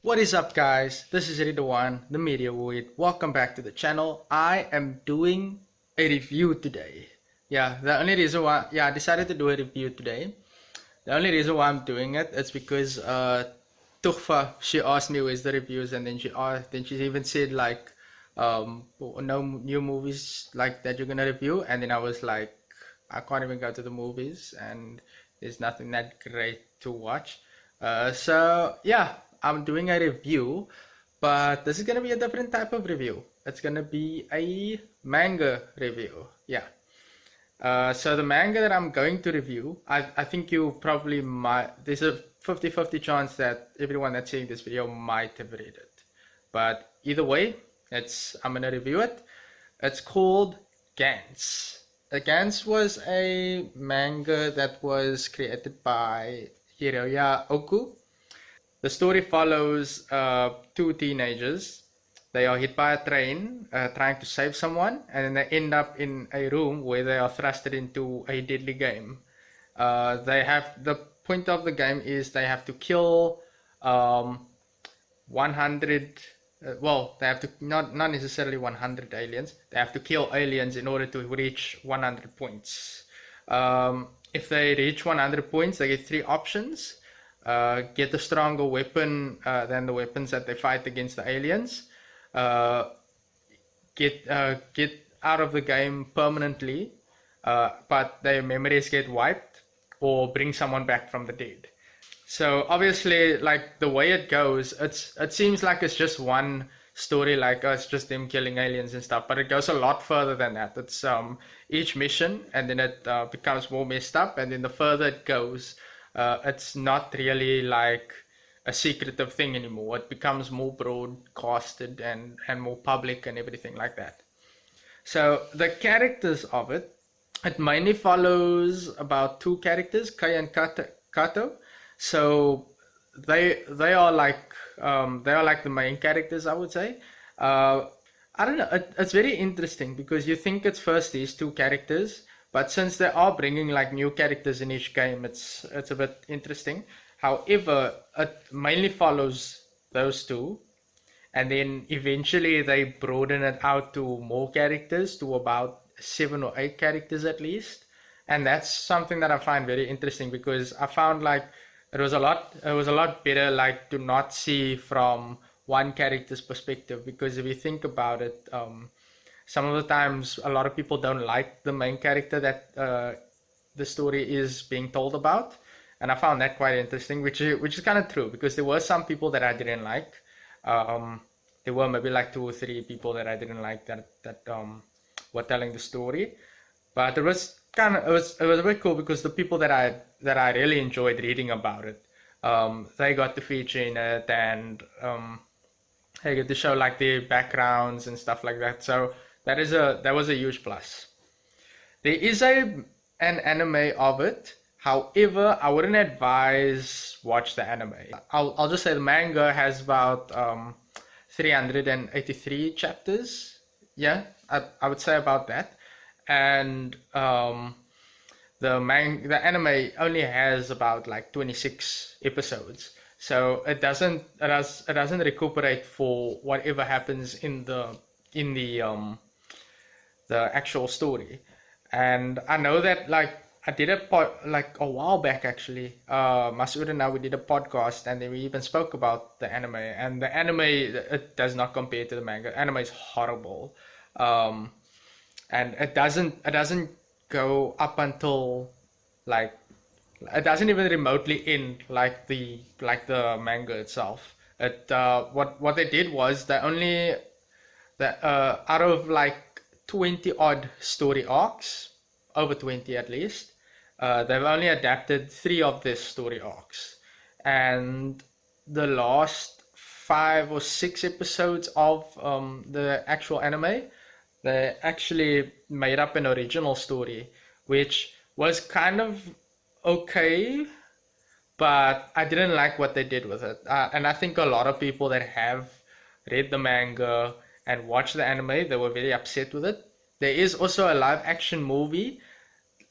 What is up, guys? This is the one, the Media Void. Welcome back to the channel. I am doing a review today. The only reason why I decided to do a review today. The only reason why I'm doing it is because Tukhfa, she asked me where's the reviews, and then she even said like no new movies like that you're gonna review, and then I was like, I can't even go to the movies and there's nothing that great to watch. I'm doing a review, but this is gonna be a different type of review. It's gonna be a manga review. So the manga that I'm going to review, I think you probably might, there's a 50-50 chance that everyone that's seeing this video might have read it. But either way, I'm gonna review it. It's called Gantz. Gantz was a manga that was created by Hiroya Oku. The story follows two teenagers. They are hit by a train trying to save someone, and then they end up in a room where they are thrusted into a deadly game. The point of the game is they have to kill 100. They have to not necessarily 100 aliens. They have to kill aliens in order to reach 100 points. If they reach 100 points, they get three options. Get a stronger weapon than the weapons that they fight against the aliens. Get out of the game permanently, but their memories get wiped, or bring someone back from the dead. So obviously, like the way it goes, it seems like it's just one story, like it's just them killing aliens and stuff, but it goes a lot further than that. It's each mission, and then it becomes more messed up, and then the further it goes, it's not really like a secretive thing anymore. It becomes more broadcasted and more public and everything like that. So the characters of it mainly follows about two characters, Kai and Kato. So they are like the main characters, I would say. I don't know. It's very interesting because you think it's first these two characters, but since they are bringing like new characters in each game, it's a bit interesting. However, it mainly follows those two, and then eventually they broaden it out to more characters, to about 7 or 8 characters at least. And that's something that I find very interesting, because I found like it was a lot better like to not see from one character's perspective, because if you think about it, some of the times a lot of people don't like the main character that the story is being told about, and I found that quite interesting, which is kind of true, because there were some people that I didn't like. There were maybe like 2 or 3 people that I didn't like that were telling the story, but it was a bit cool, because the people that I really enjoyed reading about it, they got to feature in it, and they get to show like their backgrounds and stuff like that. So that was a huge plus. There is an anime of it. However, I wouldn't advise watch the anime. I'll just say the manga has about 383 chapters. Yeah, I would say about that. And the anime only has about like 26 episodes. So it doesn't recuperate for whatever happens in the actual story. And I know that like I did a a while back actually. Masood and I, we did a podcast, and then we even spoke about the anime. And the anime, it does not compare to the manga. The anime is horrible, and it doesn't go up until like, it doesn't even remotely end like the manga itself. What they did was out of like 20 odd story arcs, over 20 at least, they've only adapted 3 of these story arcs, and the last 5 or 6 episodes of the actual anime, they actually made up an original story, which was kind of okay, but I didn't like what they did with it. And I think a lot of people that have read the manga and watched the anime, they were very upset with it. There is also a live action movie.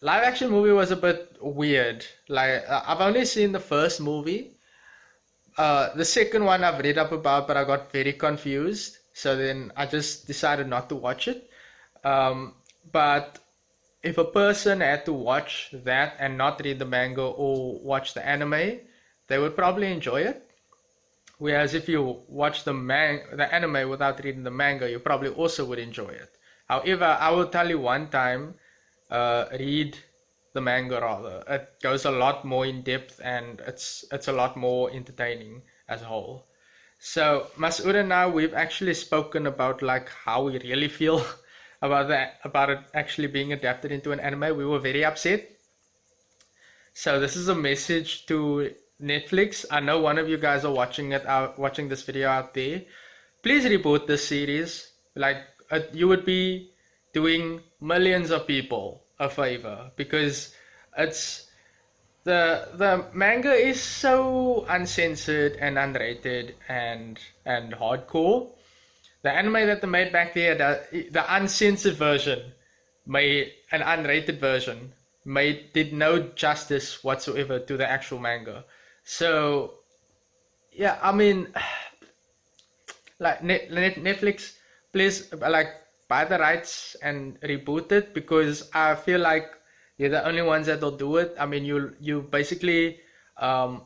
Live action movie was a bit weird. Like I've only seen the first movie, The second one I've read up about, but I got very confused. So then I just decided not to watch it. But if a person had to watch that and not read the manga or watch the anime, they would probably enjoy it. Whereas if you watch the anime without reading the manga, you probably also would enjoy it. However, I will tell you one time, read the manga rather. It goes a lot more in depth and it's a lot more entertaining as a whole. So Masood and I, we've actually spoken about like how we really feel about it actually being adapted into an anime. We were very upset. So this is a message to Netflix. I know one of you guys are watching this video out there. Please reboot this series. Like you would be doing millions of people a favor, because it's the manga is so uncensored and unrated and hardcore. The anime that they made back there, the uncensored version, made an unrated version, did no justice whatsoever to the actual manga. So yeah, I mean, like Netflix, please like buy the rights and reboot it, because I feel like you're the only ones that will do it. I mean, you basically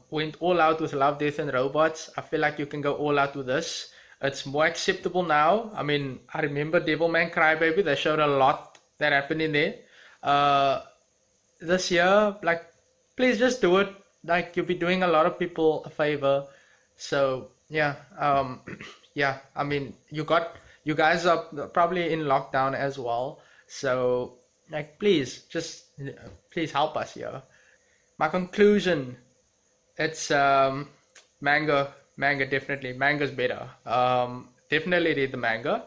went all out with Love, Death and Robots. I feel like you can go all out with this. It's more acceptable now. I mean, I remember Devilman Crybaby. They showed a lot that happened in there. This year, like, please just do it. Like, you'll be doing a lot of people a favor. So yeah, yeah. I mean, you guys are probably in lockdown as well. So like, please please help us here. My conclusion, it's manga definitely. Manga's better. Definitely read the manga.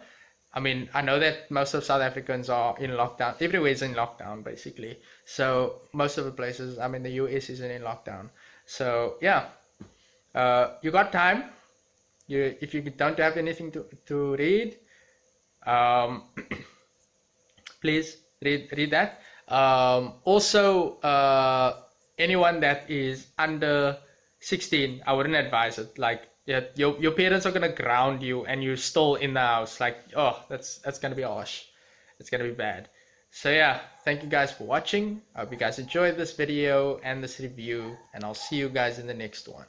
I mean, I know that most of South Africans are in lockdown. Everywhere's in lockdown, basically. So most of the places, I mean, the US isn't in lockdown. So yeah, you got time. If you don't have anything to read, please read that. Also, anyone that is under 16, I wouldn't advise it. Like, yeah, your parents are gonna ground you and you're still in the house. Like, oh, that's gonna be harsh. It's gonna be bad. So yeah, thank you guys for watching. I hope you guys enjoyed this video and this review, and I'll see you guys in the next one.